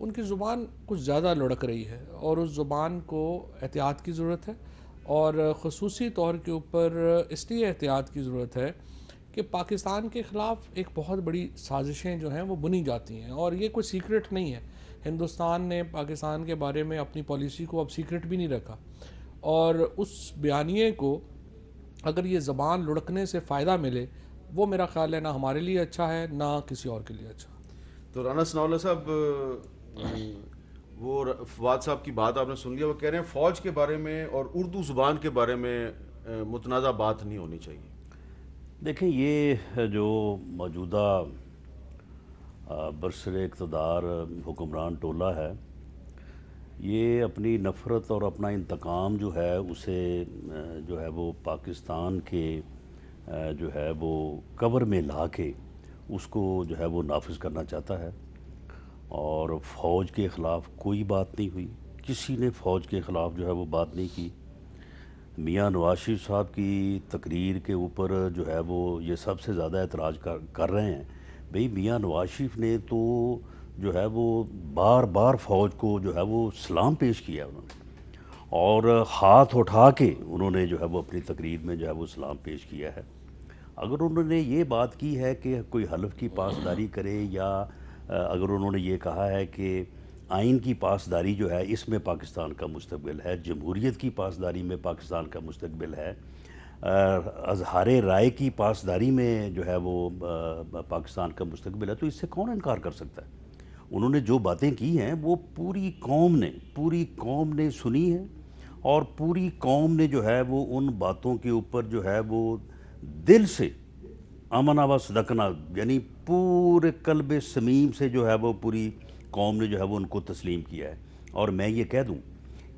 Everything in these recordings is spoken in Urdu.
ان کی زبان کچھ زیادہ لڑک رہی ہے اور اس زبان کو احتیاط کی ضرورت ہے، اور خصوصی طور کے اوپر اس لیے احتیاط کی ضرورت ہے کہ پاکستان کے خلاف ایک بہت بڑی سازشیں جو ہیں وہ بنی جاتی ہیں، اور یہ کوئی سیکرٹ نہیں ہے۔ ہندوستان نے پاکستان کے بارے میں اپنی پالیسی کو اب سیکرٹ بھی نہیں رکھا، اور اس بیانیے کو اگر یہ زبان لڑکنے سے فائدہ ملے، وہ میرا خیال ہے نہ ہمارے لیے اچھا ہے نہ کسی اور کے لیے اچھا۔ تو رانا ثناءاللہ صاحب، وہ فواد صاحب کی بات آپ نے سن لیا، وہ کہہ رہے ہیں فوج کے بارے میں اور اردو زبان کے بارے میں متنازع بات نہیں ہونی چاہیے۔ دیکھیں، یہ جو موجودہ برسر اقتدار حکمران ٹولہ ہے، یہ اپنی نفرت اور اپنا انتقام جو ہے اسے جو ہے وہ پاکستان کے جو ہے وہ کور میں لا کے اس کو جو ہے وہ نافذ کرنا چاہتا ہے، اور فوج کے خلاف کوئی بات نہیں ہوئی، کسی نے فوج کے خلاف جو ہے وہ بات نہیں کی۔ میاں نواز شریف صاحب کی تقریر کے اوپر جو ہے وہ یہ سب سے زیادہ اعتراض کر رہے ہیں۔ بھئی میاں نواز شریف نے تو جو ہے وہ بار بار فوج کو جو ہے وہ سلام پیش کیا انہوں نے، اور ہاتھ اٹھا کے انہوں نے جو ہے وہ اپنی تقریر میں جو ہے وہ سلام پیش کیا ہے۔ اگر انہوں نے یہ بات کی ہے کہ کوئی حلف کی پاسداری کرے، یا اگر انہوں نے یہ کہا ہے کہ آئین کی پاسداری جو ہے اس میں پاکستان کا مستقبل ہے، جمہوریت کی پاسداری میں پاکستان کا مستقبل ہے، اظہار رائے کی پاسداری میں جو ہے وہ پاکستان کا مستقبل ہے، تو اس سے کون انکار کر سکتا ہے؟ انہوں نے جو باتیں کی ہیں وہ پوری قوم نے سنی ہے، اور پوری قوم نے جو ہے وہ ان باتوں کے اوپر جو ہے وہ دل سے امنا و صدقنا، یعنی پورے قلب سمیم سے جو ہے وہ پوری قوم نے جو ہے وہ ان کو تسلیم کیا ہے۔ اور میں یہ کہہ دوں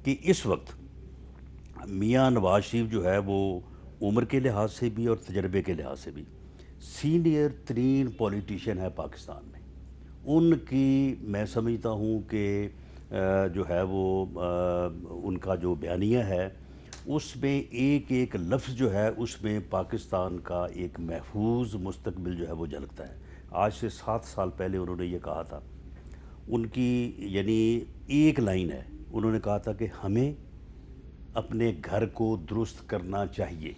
کہ اس وقت میاں نواز شریف جو ہے وہ عمر کے لحاظ سے بھی اور تجربے کے لحاظ سے بھی سینئر ترین پولیٹیشین ہے پاکستان میں۔ ان کی میں سمجھتا ہوں کہ جو ہے وہ ان کا جو بیانیہ ہے اس میں ایک ایک لفظ جو ہے اس میں پاکستان کا ایک محفوظ مستقبل جو ہے وہ جھلکتا ہے۔ آج سے 7 سال پہلے انہوں نے یہ کہا تھا، ان کی یعنی ایک لائن ہے، انہوں نے کہا تھا کہ ہمیں اپنے گھر کو درست کرنا چاہیے۔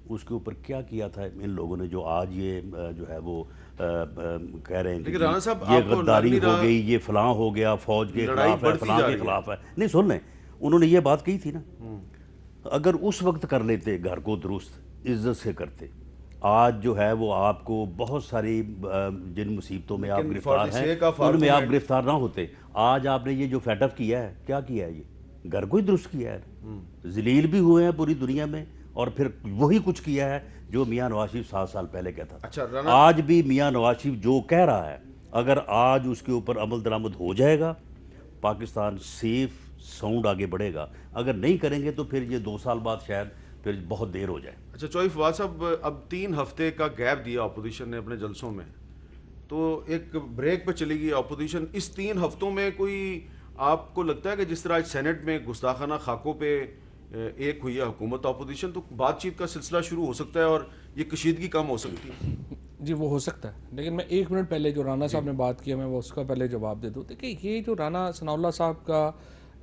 اس کے اوپر کیا کیا تھا ان لوگوں نے جو آج یہ جو ہے وہ کہہ رہے ہیں کہ رانا صاحب یہ غداری ہو گئی، یہ فلاں ہو گیا، فوج کے خلاف ہے، فلاں کے خلاف ہے۔ نہیں، سن لیں، انہوں نے یہ بات کہی تھی نا، اگر اس وقت کر لیتے گھر کو درست، عزت سے کرتے، آج جو ہے وہ آپ کو بہت ساری جن مصیبتوں میں آپ گرفتار ہیں ان میں آپ گرفتار نہ ہوتے۔ آج آپ نے یہ جو فیٹ اپ کیا ہے، کیا کیا ہے؟ یہ گھر کو ہی درست کیا ہے، ذلیل بھی ہوئے ہیں پوری دنیا میں، اور پھر وہی کچھ کیا ہے جو میاں نواز شریف 7 سال پہلے کہتا تھا۔ آج بھی میاں نواز شریف جو کہہ رہا ہے، اگر آج اس کے اوپر عمل درآمد ہو جائے گا، پاکستان سیف ساؤنڈ آگے بڑھے گا۔ اگر نہیں کریں گے تو پھر یہ 2 سال بعد شاید پھر بہت دیر ہو جائے۔ اچھا چوہی فواد صاحب، اب 3 ہفتے کا گیپ دیا اپوزیشن نے اپنے جلسوں میں، تو ایک بریک پہ چلی گئی اپوزیشن۔ اس 3 ہفتوں میں کوئی آپ کو لگتا ہے کہ جس طرح آج سینٹ میں گستاخانہ خاکوں پہ ایک ہوئی ہے حکومت اپوزیشن، تو بات چیت کا سلسلہ شروع ہو سکتا ہے اور یہ کشیدگی کم ہو سکتی ہے؟ جی وہ ہو سکتا ہے، لیکن میں 1 منٹ پہلے جو رانا صاحب نے بات کی ہے میں وہ اس کا پہلے جواب دے دوں۔ دیکھیں، یہ جو رانا ثناءاللہ صاحب کا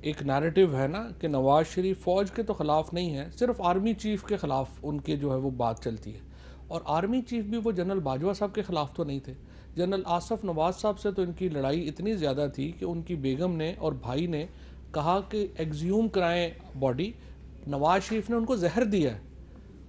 ایک نیریٹو ہے نا کہ نواز شریف فوج کے تو خلاف نہیں ہے، صرف آرمی چیف کے خلاف ان کے جو ہے وہ بات چلتی ہے، اور آرمی چیف بھی وہ جنرل باجوہ صاحب کے خلاف تو نہیں تھے۔ جنرل آصف نواز صاحب سے تو ان کی لڑائی اتنی زیادہ تھی کہ ان کی بیگم نے اور بھائی نے کہا کہ ایگزیوم کرائیں باڈی، نواز شریف نے ان کو زہر دیا ہے۔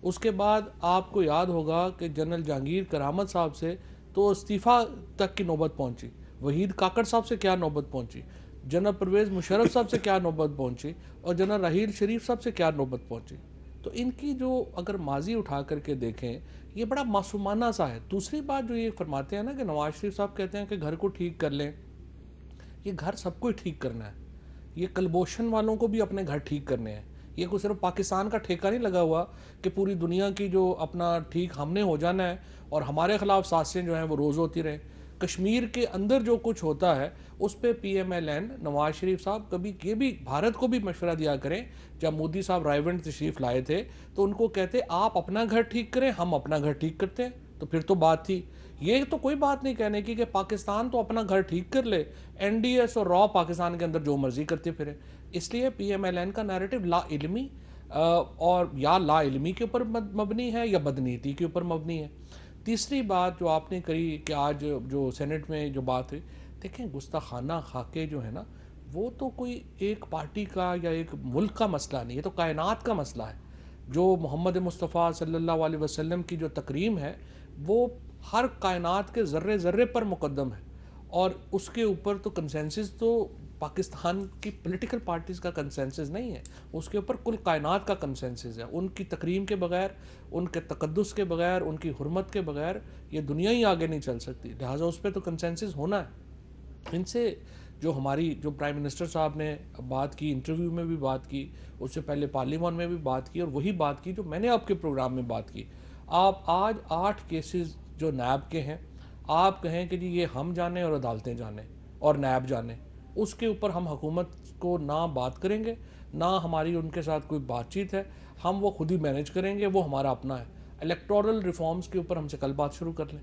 اس کے بعد آپ کو یاد ہوگا کہ جنرل جہانگیر کرامت صاحب سے تو استعفیٰ تک کی نوبت پہنچی، وحید کاکڑ صاحب سے کیا نوبت پہنچی، جنرل پرویز مشرف صاحب سے کیا نوبت پہنچی، اور جنرل راحیل شریف صاحب سے کیا نوبت پہنچی۔ تو ان کی جو اگر ماضی اٹھا کر کے دیکھیں، یہ بڑا معصومانہ سا ہے۔ دوسری بات جو یہ فرماتے ہیں نا کہ نواز شریف صاحب کہتے ہیں کہ گھر کو ٹھیک کر لیں، یہ گھر سب کو ہی ٹھیک کرنا ہے، یہ کلبوشن والوں کو بھی اپنے گھر ٹھیک کرنے ہیں۔ یہ کوئی صرف پاکستان کا ٹھیکہ نہیں لگا ہوا کہ پوری دنیا کی جو اپنا ٹھیک ہم نے ہو جانا ہے اور ہمارے خلاف سازشیں جو ہیں وہ روز ہوتی رہیں۔ کشمیر کے اندر جو کچھ ہوتا ہے اس پہ پی M L N Nawaz Sharif صاحب کبھی یہ بھی بھارت کو بھی مشورہ دیا کریں۔ جب مودی صاحب رائے ونڈ تشریف لائے تھے تو ان کو کہتے آپ اپنا گھر ٹھیک کریں، ہم اپنا گھر ٹھیک کرتے ہیں۔ تو پھر تو بات تھی. یہ تو کوئی بات نہیں کہنے کی کہ پاکستان تو اپنا گھر ٹھیک کر لے, این ڈی ایس اور را پاکستان کے اندر جو مرضی کرتے پھرے. اس لیے پی ایم ایل این کا نیریٹو لا علمی اور یا لا علمی کے اوپر مبنی ہے یا بدنیتی کے اوپر مبنی ہے. تیسری بات جو آپ نے کری کہ آج جو سینٹ میں جو بات ہوئی, دیکھیں گستاخانہ خاکے جو ہے نا, وہ تو کوئی ایک پارٹی کا یا ایک ملک کا مسئلہ نہیں, یہ تو کائنات کا مسئلہ ہے. جو محمد مصطفیٰ صلی اللہ علیہ وسلم کی جو تکریم ہے وہ ہر کائنات کے ذرے ذرے پر مقدم ہے, اور اس کے اوپر تو کنسنسس تو پاکستان کی پولیٹیکل پارٹیز کا کنسنسس نہیں ہے, اس کے اوپر کل کائنات کا کنسنسس ہے. ان کی تکریم کے بغیر, ان کے تقدس کے بغیر, ان کی حرمت کے بغیر یہ دنیا ہی آگے نہیں چل سکتی. لہٰذا اس پہ تو کنسنسس ہونا ہے. ان سے جو ہماری جو پرائم منسٹر صاحب نے بات کی, انٹرویو میں بھی بات کی, اس سے پہلے پارلیمان میں بھی بات کی, اور وہی بات کی جو میں نے آپ کے پروگرام میں بات کی. آپ آج 8 کیسز جو نیب کے ہیں, آپ کہیں کہ جی یہ ہم جانیں اور عدالتیں جانیں اور نیب جانیں, اس کے اوپر ہم حکومت کو نہ بات کریں گے, نہ ہماری ان کے ساتھ کوئی بات چیت ہے. ہم وہ خود ہی مینیج کریں گے, وہ ہمارا اپنا ہے. الیکٹورل ریفارمز کے اوپر ہم سے کل بات شروع کر لیں.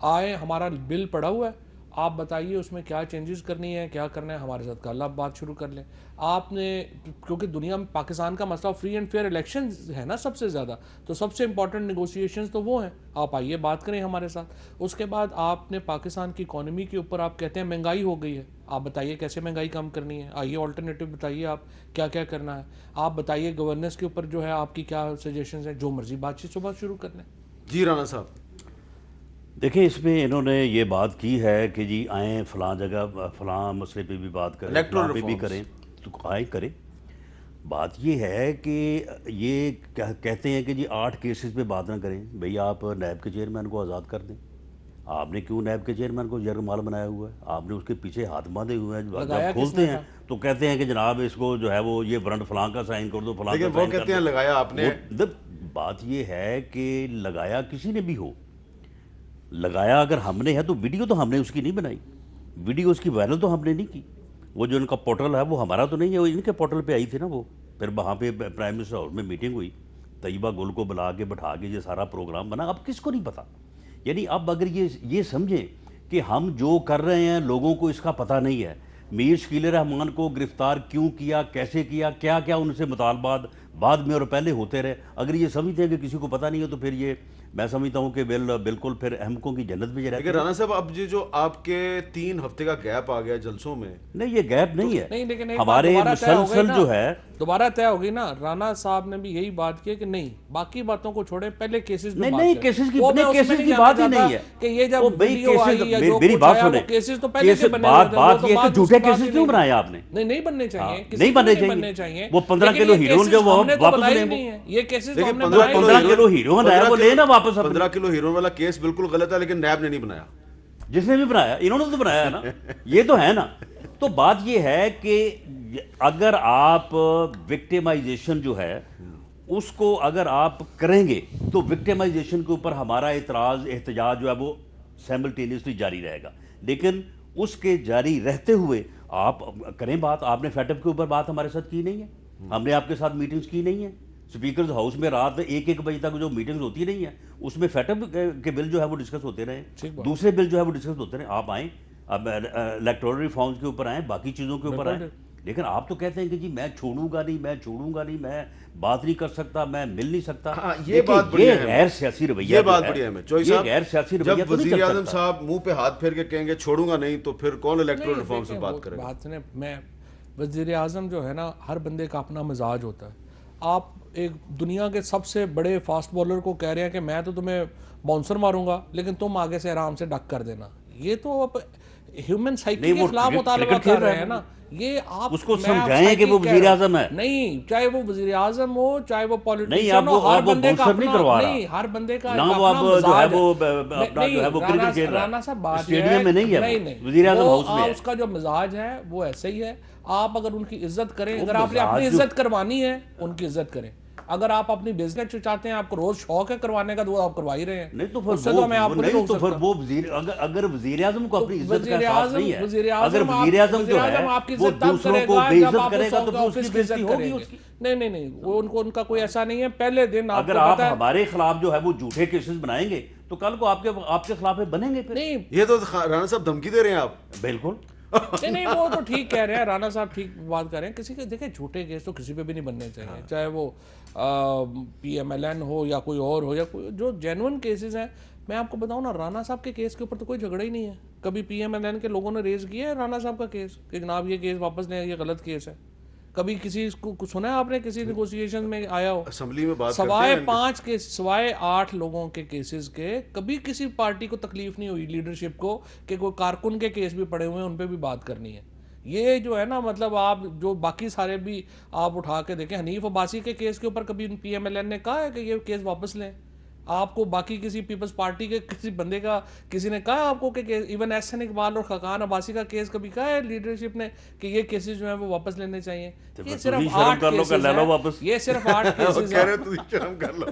آئے, ہمارا بل پڑا ہوا ہے, آپ بتائیے اس میں کیا چینجز کرنی ہے, کیا کرنا ہے, ہمارے ساتھ کل آپ بات شروع کر لیں. آپ نے, کیونکہ دنیا میں پاکستان کا مسئلہ فری اینڈ فیئر الیکشنز ہے نا سب سے زیادہ, تو سب سے امپورٹنٹ نیگوسیشنز تو وہ ہیں. آپ آئیے بات کریں ہمارے ساتھ. اس کے بعد آپ نے پاکستان کی اکانومی کے اوپر آپ کہتے ہیں مہنگائی ہو گئی ہے, آپ بتائیے کیسے مہنگائی کم کرنی ہے, آئیے آلٹرنیٹیو بتائیے آپ کیا کیا کرنا ہے. آپ بتائیے گورننس کے اوپر جو ہے آپ کی کیا سجیشنز ہیں, جو مرضی بات چیت صبح شروع کر لیں. جی رانا صاحب. دیکھیں اس میں انہوں نے یہ بات کی ہے کہ جی آئیں فلاں جگہ فلاں مسئلے پہ بھی بات کریں, فلاں پہ بھی کریں, تو آئیں کریں. بات یہ ہے کہ یہ کہتے ہیں کہ جی 8 کیسز پہ بات نہ کریں. بھئی آپ نیب کے چیئرمین کو آزاد کر دیں. آپ نے کیوں نیب کے چیئرمین کو یرغمال بنایا ہوا ہے؟ آپ نے اس کے پیچھے ہاتھ باندھے ہوئے ہیں. جب کھولتے ہیں تو کہتے ہیں کہ جناب اس کو جو ہے وہ یہ وارنٹ فلاں کا سائن کر دو, فلاں کا سائن کر دو. وہ کہتے ہیں لگایا آپ نے. بات یہ ہے کہ لگایا کسی نے بھی ہو, لگایا اگر ہم نے ہے تو ویڈیو تو ہم نے اس کی نہیں بنائی, ویڈیو اس کی وائرل تو ہم نے نہیں کی. وہ جو ان کا پورٹل ہے وہ ہمارا تو نہیں ہے, وہ ان کے پورٹل پہ آئی تھی نا. وہ پھر وہاں پہ پرائم منسٹر ہاؤس میں میٹنگ ہوئی, طیبہ گل کو بلا کے بٹھا کے یہ سارا پروگرام بنا. اب کس کو نہیں پتا؟ یعنی اب اگر یہ سمجھیں کہ ہم جو کر رہے ہیں لوگوں کو اس کا پتہ نہیں ہے. میر شکیل رحمان کو گرفتار کیوں کیا, کیسے کیا, کیا کیا ان سے مطالبات بعد میں اور پہلے ہوتے رہے. اگر یہ سمجھتے ہیں کہ کسی کو پتہ نہیں ہے تو پھر یہ میں سمجھتا ہوں کہ بالکل پھر احمقوں کی جنت میں رہتے ہیں. رانا صاحب اب جو آپ کے 3 ہفتے کا گیپ آ گیا جلسوں میں, نہیں یہ گیپ نہیں ہے, لیکن ہمارے مسلسل جو ہے دوبارہ طے ہوگی نا. رانا صاحب نے بھی یہی بات کی کہ نہیں باقی باتوں کو چھوڑیں, پہلے کیسز میں نہیں کیسز کی بات ہی نہیں ہے کہ یہ جب ویڈیو آئی یا جو میری بات سنیں, کیسز تو پہلے سے بنے بات یہ کہ جھوٹے کیسز کیوں بنائے آپ نے؟ نہیں بننے چاہیے, نہیں بننے چاہیے. وہ 15 کلو ہیروئن جو واپس لیں, یہ کیسز 15 کلو ہیروئن ہے وہ لینا واپس. 15 کلو ہیروئن والا کیس بالکل غلط ہے, لیکن نیب نے نہیں بنایا. جس نے بھی بنایا انہوں نے تو بنایا ہے نا, یہ تو ہے نا. تو بات یہ ہے کہ اگر آپ وکٹیمائزیشن جو ہے اس کو اگر آپ کریں گے تو وکٹیمائزیشن کے اوپر ہمارا اعتراض احتجاج جو ہے وہ سیملٹینیسلی جاری رہے گا. لیکن اس کے جاری رہتے ہوئے آپ کریں بات. آپ نے فیٹ اپ کے اوپر بات ہمارے ساتھ کی نہیں ہے, ہم نے آپ کے ساتھ میٹنگز کی نہیں ہیں. اسپیکرز ہاؤس میں رات 1 بجے تک جو میٹنگز ہوتی نہیں ہیں اس میں فیٹ اپ کے بل جو ہے وہ ڈسکس ہوتے رہے, دوسرے بل جو ہے وہ ڈسکس ہوتے رہے. آپ آئیں, اب الیکٹورل ریفارمز کے اوپر آئیں, باقی چیزوں کے اوپر آئیں. لیکن آپ تو کہتے ہیں کہ جی میں چھوڑوں گا نہیں, میں بات نہیں کر سکتا, میں مل نہیں سکتا. یہ بات بڑی اہم ہے, غیر سیاسی رویہ, یہ بات بڑی اہم ہے. چوئی صاحب, غیر سیاسی رویہ جب وزیر اعظم صاحب منہ پہ ہاتھ پھیر کے کہیں گے چھوڑوں گا نہیں, تو پھر کون الیکٹورل ریفارم سے بات کرے گا؟ میں وزیر اعظم جو ہے نا, ہر بندے کا اپنا مزاج ہوتا ہے. آپ ایک دنیا کے سب سے بڑے فاسٹ بولر کو کہہ رہے ہیں کہ میں تو تمہیں باؤنسر ماروں گا لیکن تم آگے سے آرام سے ڈک کر دینا, یہ تو اب ہیومن سائیکی کے خلاف مطالبہ کر رہے ہیں نا. یہ آپ اس کو سمجھائیں کہ وہ وزیر اعظم ہے. نہیں, چاہے وہ وزیر اعظم ہو چاہے وہ پولیٹیشین ہو, ہر بندے کا نہیں, ہر بندے کا اپنا مزاج ہے. رانا صاحب بات نہیں, وزیر اعظم ہاؤس میں اس کا جو مزاج ہے وہ ایسے ہی ہے. آپ اگر ان کی عزت کریں, اگر آپ نے اپنی عزت کروانی ہے ان کی عزت کریں. اگر آپ اپنی بزنس چاہتے ہیں, آپ کو روز شوق ہے کروانے کا, تو آپ کروا ہی رہے ہیں. نہیں تو پھر وہ اگر وزیر اعظم کو اپنی عزت کا احساس نہیں ہے, اگر وزیر اعظم جو ہے وہ دوسروں کو بے عزت کرے گا تو اس کی بےعزتی ہوگی اس کی. نہیں, وہ ان کا کوئی ایسا نہیں ہے. پہلے دن اگر آپ ہمارے خلاف جو ہے وہ جھوٹے کیسز بنائیں گے تو کل کو آپ کے خلاف بنیں گے پھر. نہیں یہ تو رانا صاحب دھمکی دے رہے ہیں آپ. بالکل نہیں وہ تو ٹھیک کہہ رہے ہیں رانا صاحب, ٹھیک بات کر رہے ہیں. کسی کے دیکھیں جھوٹے کیس تو کسی پہ بھی نہیں بننے چاہیے, چاہے وہ PMLN ہو یا کوئی اور ہو, یا کوئی جو جینون کیسز ہیں. میں آپ کو بتاؤں نا, رانا صاحب کے کیس کے اوپر تو کوئی جھگڑا ہی نہیں ہے. کبھی PMLN کے لوگوں نے ریز کیا ہے رانا صاحب کا کیس کہ جناب یہ کیس واپس لیں, یہ غلط کیس ہے؟ کبھی کسی کو سنا ہے آپ نے کسی نیگوسیشن میں آیا ہو؟ اسمبلی میں بات سوائے 5 کے سوائے 8 لوگوں کے کیسز کے کبھی کسی پارٹی کو تکلیف نہیں ہوئی لیڈرشپ کو کہ کوئی کارکن کے کیس بھی پڑے ہوئے ہیں ان پہ بھی بات کرنی ہے. یہ جو ہے نا, مطلب آپ جو باقی سارے بھی آپ اٹھا کے دیکھیں, حنیف عباسی کے کیس کے اوپر کبھی PMLN نے کہا ہے کہ یہ کیس واپس لیں؟ آپ کو باقی کسی پیپلز پارٹی کے کسی بندے کا کسی نے کہا آپ کو کہ ایون احسن اقبال اور خاقان عباسی کا کیس کبھی کہا ہے لیڈرشپ نے کہ یہ کیسز جو ہیں وہ واپس لینے چاہیے؟ یہ صرف 8 کیسز ہیں, یہ صرف 8 کیسز ہیں. شرم کر لو.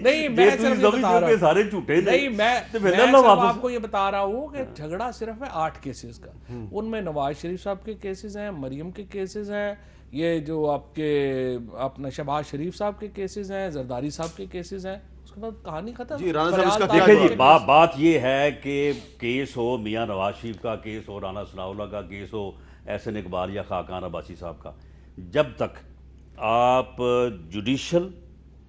نہیں میں صرف یہ بتا رہا ہوں, سارے جھوٹے نہیں میں صرف آپ کو یہ بتا رہا ہوں کہ جھگڑا صرف ہے 8 کیسز کا. ان میں نواز شریف صاحب کے کیسز ہیں, مریم کے کیسز ہیں, یہ جو آپ کے اپنا شہباز شریف صاحب کے کیسز ہیں, زرداری صاحب کے کیسز ہیں. کہانی ختم. جی رانا صاحب اس کا دیکھیں جی بات یہ ہے کہ کیس ہو میاں نواز شریف کا کیس ہو, رانا ثناء اللہ کا کیس ہو, احسن اقبال یا خاقان عباسی صاحب کا, جب تک آپ جوڈیشل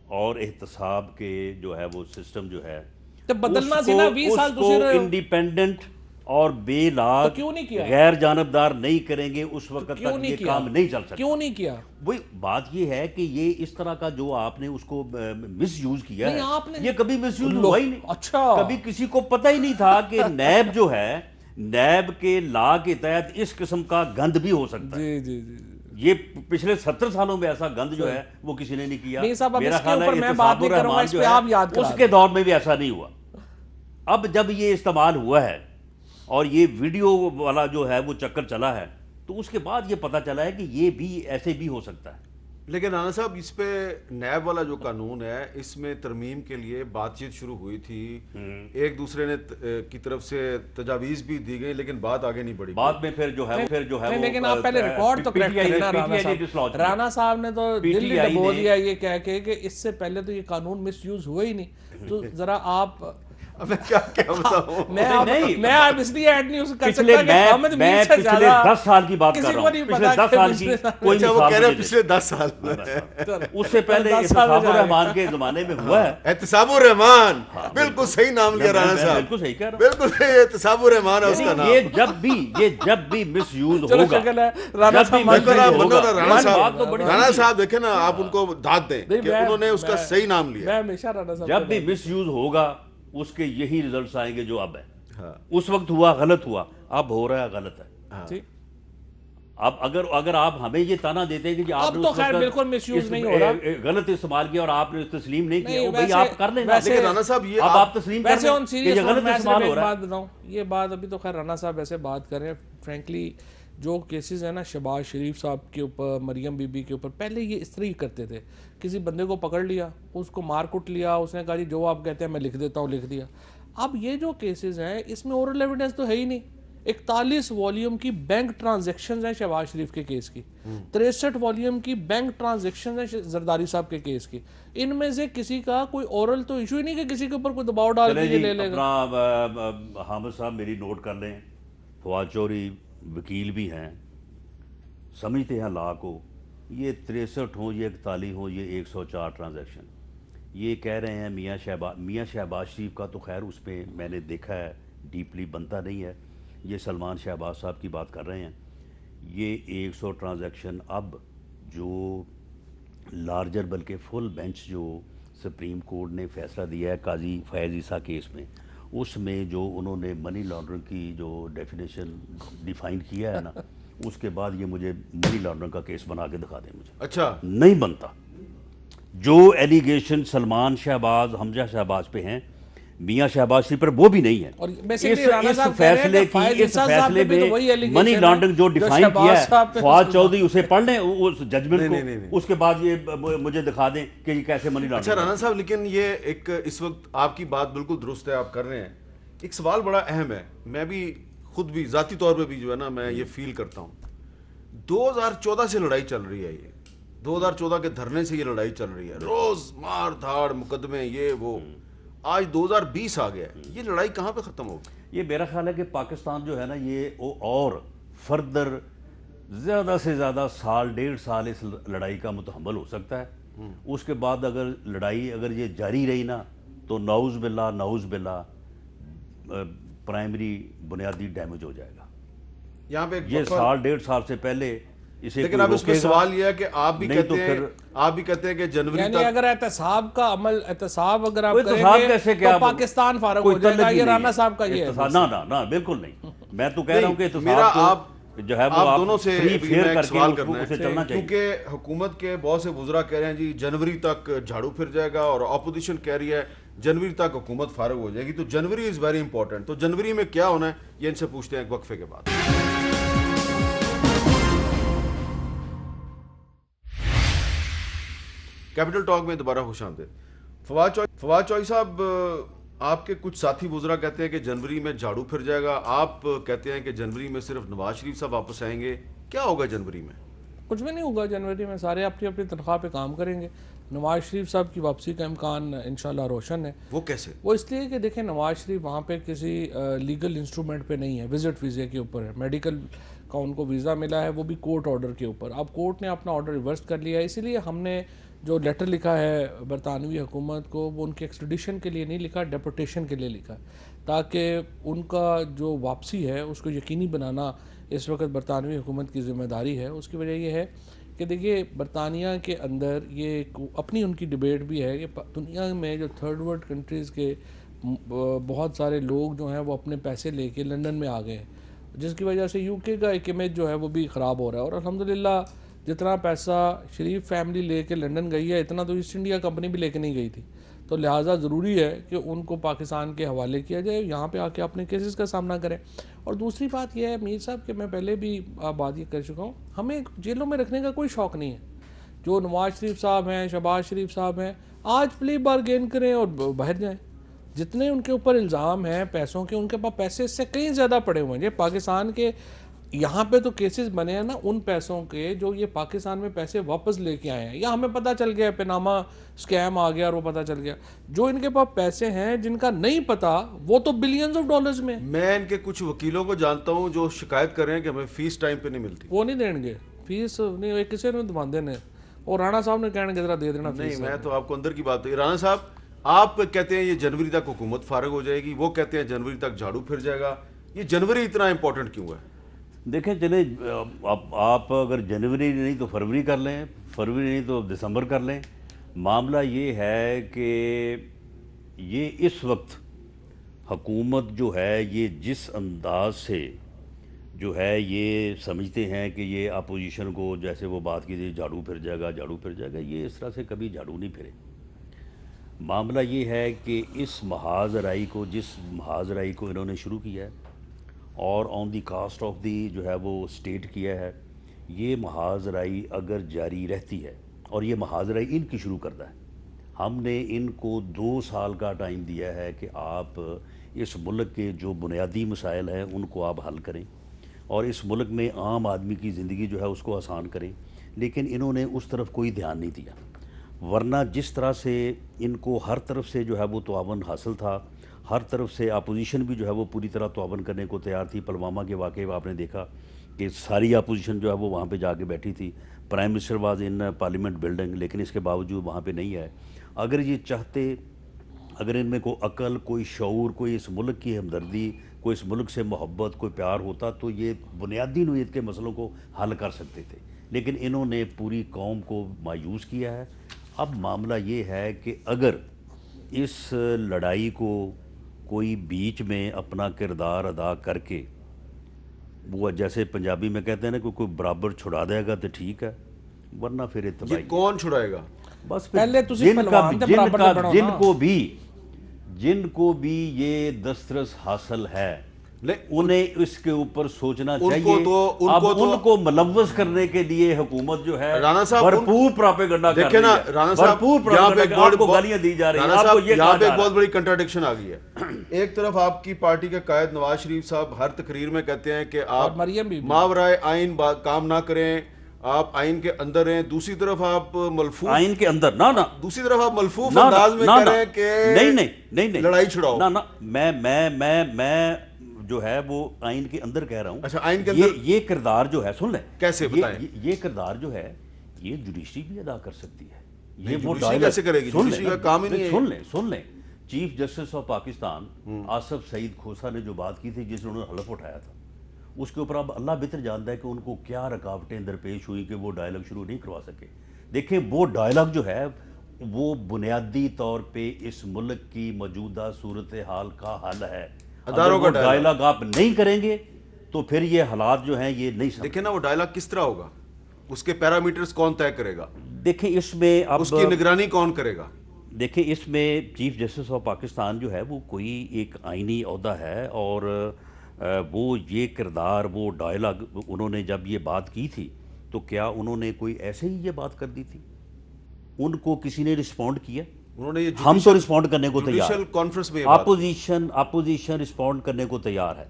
اور احتساب کے جو ہے وہ سسٹم جو ہے بدلنا سی نا 20 سال کو انڈیپینڈنٹ اور بے لاگ غیر جانبدار نہیں کریں گے اس وقت تک یہ کام نہیں چل سکتا. کیوں نہیں کیا؟ وہی بات یہ ہے کہ یہ اس طرح کا جو آپ نے اس کو مس یوز کیا ہے, یہ کبھی مس یوز ہوا ہی نہیں. اچھا کبھی کسی کو پتہ ہی نہیں تھا کہ نیب جو ہے, نیب کے لا کے تحت اس قسم کا گند بھی ہو سکتا ہے. جی. یہ پچھلے 70 سالوں میں ایسا گند جو ہے وہ کسی نے نہیں کیا. میرا خیال ہے احتساب الرحمان جو ہے اس کے دور میں بھی ایسا نہیں ہوا. اب جب یہ استعمال ہوا ہے اور یہ ویڈیو والا جو ہے وہ چکر چلا ہے, تو اس کے بعد یہ پتہ چلا ہے کہ یہ بھی ایسے بھی ہو سکتا ہے. لیکن رانا صاحب اس پہ نیب والا جو قانون ہے اس میں ترمیم کے لیے بات چیت شروع ہوئی تھی, ایک دوسرے نے کی طرف سے تجاویز بھی دی گئی, لیکن بات آگے نہیں بڑھی. بعد میں پھر جو ہے لیکن آپ پہلے ریکارڈ تو کریکٹ کریں نا. رانا صاحب نے تو دل ہی ڈبو دیا یہ کہہ کے کہ اس سے پہلے تو یہ قانون مس یوز ہوا ہی نہیں. تو ذرا آپ میں کیا بتاؤں, میں آپ اس لیے ایڈ نہیں کر سکتا کہ حامد میر سے زیادہ پچھلے 10 سال کی بات کر رہا ہوں. پچھلے 10 سال کی کوئی وہ کہہ رہے ہیں پچھلے 10 سال اس سے پہلے احتساب الرحمان کے زمانے میں ہوا ہے. احتساب الرحمان, بالکل صحیح نام لیا رانا صاحب, بالکل صحیح کہہ رہا ہوں, بالکل صحیح, احتساب الرحمان ہے اس کا نام. یہ جب بھی مس یوز ہوگا, رانا صاحب دیکھیں نا, آپ ان کو داد دیں کہ انہوں نے اس کا صحیح نام لیا. جب بھی مس یوز ہوگا اس کے یہی ریزلٹس آئیں گے جو اب ہے. اس وقت ہوا غلط ہوا, اب ہو رہا ہے غلط ہے. اب اگر آپ ہمیں یہ تانا دیتے ہیں کہ آپ نے تو خیر بالکل مس یوز نہیں ہو رہا, غلط استعمال کیا اور آپ نے تسلیم نہیں کیا, بھائی آپ کر لیں. لیکن رانا صاحب یہ اب آپ تسلیم کر لیں کہ یہ غلط استعمال ہو رہا ہے. یہ بات ابھی تو خیر رانا صاحب ایسے بات کر رہے ہیں. فرینکلی جو کیسز ہیں نا شہباز شریف صاحب کے اوپر, مریم بی بی کے اوپر, پہلے یہ اس طرح ہی کرتے تھے. کسی بندے کو پکڑ لیا, اس کو مار کٹ لیا, اس نے کہا جی جو آپ کہتے ہیں میں لکھ دیتا ہوں, لکھ دیا. اب یہ جو کیسز ہیں اس میں اورل ایویڈنس تو ہے ہی نہیں. 41 والیوم کی بینک ٹرانزیکشنز ہیں شہباز شریف کے کیس کی, 63 والیوم کی بینک ٹرانزیکشنز ہیں زرداری صاحب کے کیس کی. ان میں سے کسی کا کوئی اورل تو ایشو ہی نہیں کہ کسی کے اوپر کوئی دباؤ ڈال کے یہ لے لے گا. حامد صاحب میری نوٹ کر لیں, فواد چوری وکیل بھی ہیں, سمجھتے ہیں لا کو. یہ 63 ہوں, یہ 41 ہوں, یہ 104 ٹرانزیکشن, یہ کہہ رہے ہیں میاں شہباز شریف کا تو خیر اس پہ میں نے دیکھا ہے ڈیپلی بنتا نہیں ہے. یہ سلمان شہباز صاحب کی بات کر رہے ہیں. یہ 100 ٹرانزیکشن اب جو لارجر بلکہ فل بینچ جو سپریم کورٹ نے فیصلہ دیا ہے قاضی فیاض عیسیٰ کیس میں, اس میں جو انہوں نے منی لانڈرنگ کی جو ڈیفینیشن ڈیفائن کیا ہے نا, اس کے بعد یہ مجھے منی لانڈرنگ کا کیس بنا کے دکھا دیں مجھے. اچھا نہیں بنتا. جو ایلیگیشن سلمان شہباز, حمزہ شہباز پہ ہیں, میاں شہباز شریف پر وہ بھی نہیں ہے. اس فیصلے میں منی لانڈرنگ جو ڈیفائن کیا ہے فواد چودھری اسے پڑھ لیں اس ججمنٹ کو, اس کے بعد یہ مجھے دکھا دیں کہ یہ کیسے منی لانڈرنگ. اچھا رانا صاحب, لیکن یہ ایک اس وقت آپ کی بات بالکل درست ہے, آپ کر رہے ہیں. ایک سوال بڑا اہم ہے, میں بھی خود بھی ذاتی طور پہ بھی جو ہے نا میں یہ فیل کرتا ہوں. 2014 سے لڑائی چل رہی ہے, یہ 2014 کے دھرنے سے یہ لڑائی چل رہی ہے, روز مار دھاڑ مقدمے یہ وہ. آج 2020 آ گیا ہے, یہ لڑائی کہاں پہ ختم ہوگی؟ یہ میرا خیال ہے کہ پاکستان جو ہے نا یہ اور فردر زیادہ سے زیادہ سال 1.5 سال اس لڑائی کا متحمل ہو سکتا ہے. اس کے بعد اگر لڑائی اگر یہ جاری رہی نا تو نعوذ باللہ پرائمری بنیادی ڈیمیج ہو جائے گا. یہاں پہ یہ سال 1.5 سال سے پہلے اسے لیکن اب اس میں سوال یہ ہے کہ آپ بھی کہتے ہیں کہ جنوری یعنی تک اگر احتساب کا عمل احتساب اگر آپ احتساب کریں کیسے گے کیا تو پاکستان فارغ ہو جائے گا. یہ رانا صاحب کا یہ ہے. نہ بالکل نہیں. میں تو کہہ رہا ہوں کہ میرا احتساب جو ہے وہ آپ دونوں سے فیئر کر کے سوال کرنا اسے ہے چلنا چاہیے. کیونکہ حکومت کے بہت سے وزراء کہہ رہے ہیں جی جنوری تک جھاڑو پھر جائے گا, اور اپوزیشن کہہ رہی ہے جنوری تک حکومت فارغ ہو جائے گی. تو جنوری از ویری امپورٹنٹ. تو جنوری میں کیا ہونا ہے یہ ان سے پوچھتے ہیں ایک وقفے کے بعد. کیپٹل ٹاک میں دوبارہ خوش آمدید. فواد چوہدری صاحب, آپ کے کچھ ساتھی وزراء کہتے ہیں کہ جنوری میں جھاڑو پھر جائے گا, آپ کہتے ہیں کہ جنوری میں صرف نواز شریف صاحب واپس آئیں گے. کیا ہوگا جنوری میں؟ کچھ بھی نہیں ہوگا جنوری میں. سارے اپنی اپنی تنخواہ پہ کام کریں گے. نواز شریف صاحب کی واپسی کا امکان انشاءاللہ روشن ہے. وہ کیسے؟ وہ اس لیے کہ دیکھیں نواز شریف وہاں پہ کسی لیگل انسٹرومنٹ پہ نہیں ہے, وزٹ ویزے کے اوپر ہے. میڈیکل کا ان کو ویزا ملا ہے, وہ بھی کورٹ آرڈر کے اوپر. اب کورٹ نے اپنا آرڈر ریورس کر لیا ہے. اسی لیے ہم نے جو لیٹر لکھا ہے برطانوی حکومت کو, وہ ان کے ایکسٹریڈیشن کے لیے نہیں لکھا, ڈیپورٹیشن کے لیے لکھا, تاکہ ان کا جو واپسی ہے اس کو یقینی بنانا اس وقت برطانوی حکومت کی ذمہ داری ہے. اس کی وجہ یہ ہے کہ دیکھیے برطانیہ کے اندر یہ اپنی ان کی ڈبیٹ بھی ہے کہ دنیا میں جو تھرڈ ورلڈ کنٹریز کے بہت سارے لوگ جو ہیں وہ اپنے پیسے لے کے لنڈن میں آ گئے ہیں, جس کی وجہ سے یو کے کا ایک امیج جو ہے وہ بھی خراب ہو رہا ہے. اور الحمدللہ جتنا پیسہ شریف فیملی لے کے لنڈن گئی ہے اتنا تو ایسٹ انڈیا کمپنی بھی لے کے نہیں گئی تھی. تو لہٰذا ضروری ہے کہ ان کو پاکستان کے حوالے کیا جائے, یہاں پہ آ کے اپنے کیسز کا سامنا کریں. اور دوسری بات یہ ہے میر صاحب کہ میں پہلے بھی بات یہ کر چکا ہوں, ہمیں جیلوں میں رکھنے کا کوئی شوق نہیں ہے. جو نواز شریف صاحب ہیں, شہباز شریف صاحب ہیں, آج پلی بارگین کریں اور باہر جائیں. جتنے ان کے اوپر الزام ہیں پیسوں کے, ان کے پاس پیسے اس سے کہیں زیادہ پڑے ہوئے ہیں. یہ پاکستان کے یہاں پہ تو کیسز بنے ہیں نا ان پیسوں کے جو یہ پاکستان میں پیسے واپس لے کے آئے ہیں, یا ہمیں پتہ چل گیا پیناما اسکیم آ گیا اور وہ پتہ چل گیا. جو ان کے پاس پیسے ہیں جن کا نہیں پتا وہ تو بلینز آف ڈالرز میں. میں ان کے کچھ وکیلوں کو جانتا ہوں جو شکایت کر رہے ہیں کہ ہمیں فیس ٹائم پہ نہیں ملتی. وہ نہیں دیں گے فیس, نہیں کسی نے دماندے نے, اور رانا صاحب نے کہنے کے ذرا دے دینا نہیں, فیس. میں تو آپ کو اندر کی بات ہوئی. رانا صاحب آپ کہتے ہیں یہ جنوری تک حکومت فارغ ہو جائے گی, وہ کہتے ہیں جنوری تک جھاڑو پھر جائے گا. یہ جنوری اتنا امپورٹنٹ کیوں ہے؟ دیکھیں چلے آپ اگر جنوری نہیں تو فروری کر لیں, فروری نہیں تو دسمبر کر لیں. معاملہ یہ ہے کہ یہ اس وقت حکومت جو ہے یہ جس انداز سے جو ہے یہ سمجھتے ہیں کہ یہ اپوزیشن کو, جیسے وہ بات کی تھی جھاڑو پھر جائے گا جھاڑو پھر جائے گا, یہ اس طرح سے کبھی جھاڑو نہیں پھرے. معاملہ یہ ہے کہ اس محاذ رائی کو, جس محاذ رائی کو انہوں نے شروع کیا ہے اور آن دی کاسٹ آف دی جو ہے وہ اسٹیٹ کیا ہے, یہ محاذ رائی اگر جاری رہتی ہے, اور یہ محاذ رائی ان کی شروع کرتا ہے. ہم نے ان کو 2 سال کا ٹائم دیا ہے کہ آپ اس ملک کے جو بنیادی مسائل ہیں ان کو آپ حل کریں, اور اس ملک میں عام آدمی کی زندگی جو ہے اس کو آسان کریں. لیکن انہوں نے اس طرف کوئی دھیان نہیں دیا, ورنہ جس طرح سے ان کو ہر طرف سے جو ہے وہ تعاون حاصل تھا, ہر طرف سے اپوزیشن بھی جو ہے وہ پوری طرح تعاون کرنے کو تیار تھی. پلوامہ کے واقعے میں آپ نے دیکھا کہ ساری اپوزیشن جو ہے وہ وہاں پہ جا کے بیٹھی تھی. Prime minister was in parliament building, لیکن اس کے باوجود وہاں پہ نہیں آئے. اگر یہ چاہتے, اگر ان میں کوئی عقل, کوئی شعور, کوئی اس ملک کی ہمدردی, کوئی اس ملک سے محبت, کوئی پیار ہوتا تو یہ بنیادی نوعیت کے مسئلوں کو حل کر سکتے تھے. لیکن انہوں نے پوری قوم کو مایوس کیا ہے. اب معاملہ یہ ہے کہ اگر اس لڑائی کو کوئی بیچ میں اپنا کردار ادا کر کے, وہ جیسے پنجابی میں کہتے ہیں نا کہ کوئی برابر چھڑا دے گا تو ٹھیک ہے, ورنہ پھر اتباعی. یہ کون چھڑائے گا؟ بس پہلے تسی پہلوان تے برابر تے بنو نا. جن کو بھی یہ دسترس حاصل ہے انہیں اس کے اوپر سوچنا چاہیے. اب ان کو ملوث کرنے کے لیے حکومت جو ہے بھرپور پراپیگنڈا کر رہی ہے, بھرپور پراپیگنڈا, آپ کو گالیاں دی جا رہی ہیں, آپ کو یہ یہاں پہ ایک بہت بڑی کنٹراڈکشن آ گئی ہے. ایک طرف آپ کی پارٹی کے قائد نواز شریف صاحب ہر تقریر میں کہتے ہیں کہ آپ ماورائے آئین کام نہ کریں, آپ آئین کے اندر ہیں، دوسری طرف آپ ملفوف آئین کے اندر نہ دوسری طرف آپ ملفوف انداز میں کہہ رہے ہیں کہ نہیں لڑائی چھڑاؤ. نہ میں جو ہے وہ آئین کے اندر کہہ رہا ہوں. اچھا، آئین کے اندر یہ کردار جو ہے، سن لیں کیسے بتائیں. یہ کردار جو ہے یہ جوڈیشری بھی ادا کر سکتی ہے. یہ وہ جوڈیشری کیسے کرے گی؟ جوڈیشری کا کام ہی نہیں ہے. سن لیں chief justice of Pakistan Asif Saeed Khosa نے جو بات کی تھی، جس نے انہوں نے حلف اٹھایا تھا، اس کے اوپر اب اللہ بہتر جانتا ہے کہ ان کو کیا رکاوٹیں درپیش ہوئی کہ وہ ڈائلاگ شروع نہیں کروا سکے. دیکھیں وہ ڈائلاگ جو ہے وہ بنیادی طور پہ اس ملک کی موجودہ صورتحال کا حل ہے. اداروں کا ڈائلاگ آپ نہیں کریں گے تو پھر یہ حالات جو ہیں یہ نہیں دیکھیں نا وہ ڈائلاگ کس طرح ہوگا، اس کے پیرامیٹرز کون طے کرے گا، دیکھیں اس میں اب اس کی نگرانی کون کرے گا. دیکھیں اس میں چیف جسٹس آف پاکستان جو ہے وہ کوئی ایک آئینی عہدہ ہے، اور وہ یہ کردار، وہ ڈائلاگ انہوں نے جب یہ بات کی تھی تو کیا انہوں نے کوئی ایسے ہی یہ بات کر دی تھی؟ ان کو کسی نے رسپونڈ کیا؟ انہوں نے یہ ہم تو رسپونڈ کرنے کو تیار جوڈیشل کانفرنس میں اپوزیشن رسپونڈ کرنے کو تیار ہے.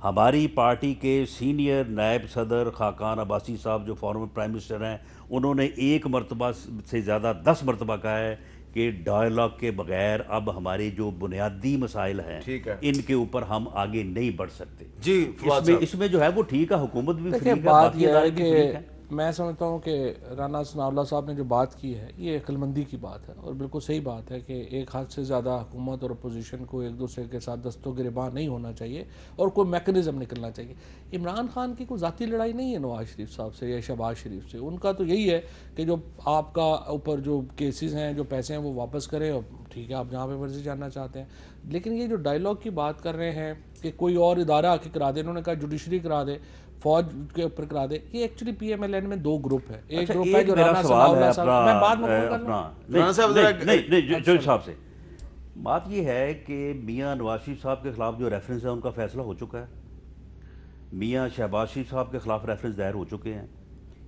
ہماری پارٹی کے سینئر نائب صدر خاقان عباسی صاحب جو فارمر پرائم منسٹر ہیں، انہوں نے 1 مرتبہ سے زیادہ 10 مرتبہ کہا ہے کہ ڈائلاگ کے بغیر اب ہمارے جو بنیادی مسائل ہیں ان کے اوپر ہم آگے نہیں بڑھ سکتے. جی اس میں جو ہے وہ ٹھیک ہے، حکومت بھی فریق ہے، بات یہ ہے کہ میں سمجھتا ہوں کہ رانا ثناء اللہ صاحب نے جو بات کی ہے یہ عقل مندی کی بات ہے، اور بالکل صحیح بات ہے کہ ایک حد سے زیادہ حکومت اور اپوزیشن کو ایک دوسرے کے ساتھ دست و گریباں نہیں ہونا چاہیے اور کوئی میکنزم نکلنا چاہیے. عمران خان کی کوئی ذاتی لڑائی نہیں ہے نواز شریف صاحب سے یا شہباز شریف سے. ان کا تو یہی ہے کہ جو آپ کا اوپر جو کیسز ہیں، جو پیسے ہیں، وہ واپس کریں، اور ٹھیک ہے آپ جہاں پہ مرضی جانا چاہتے ہیں. لیکن یہ جو ڈائلاگ کی بات کر رہے ہیں کہ کوئی اور ادارہ آ کے کرا دے، انہوں نے کہا جوڈیشری کرا دے، فوج کے اوپر کرا دے. یہ actually P M L N میں 2 گروپ ہے. ایک گروپ ہے جو رانا ثناء اللہ صاحب، میں بعد میں جو صاحب سے بات یہ ہے کہ میاں نواز شریف صاحب کے خلاف جو ریفرنس ہے ان کا فیصلہ ہو چکا ہے. میاں شہباز شریف صاحب کے خلاف ریفرنس دائر ہو چکے ہیں.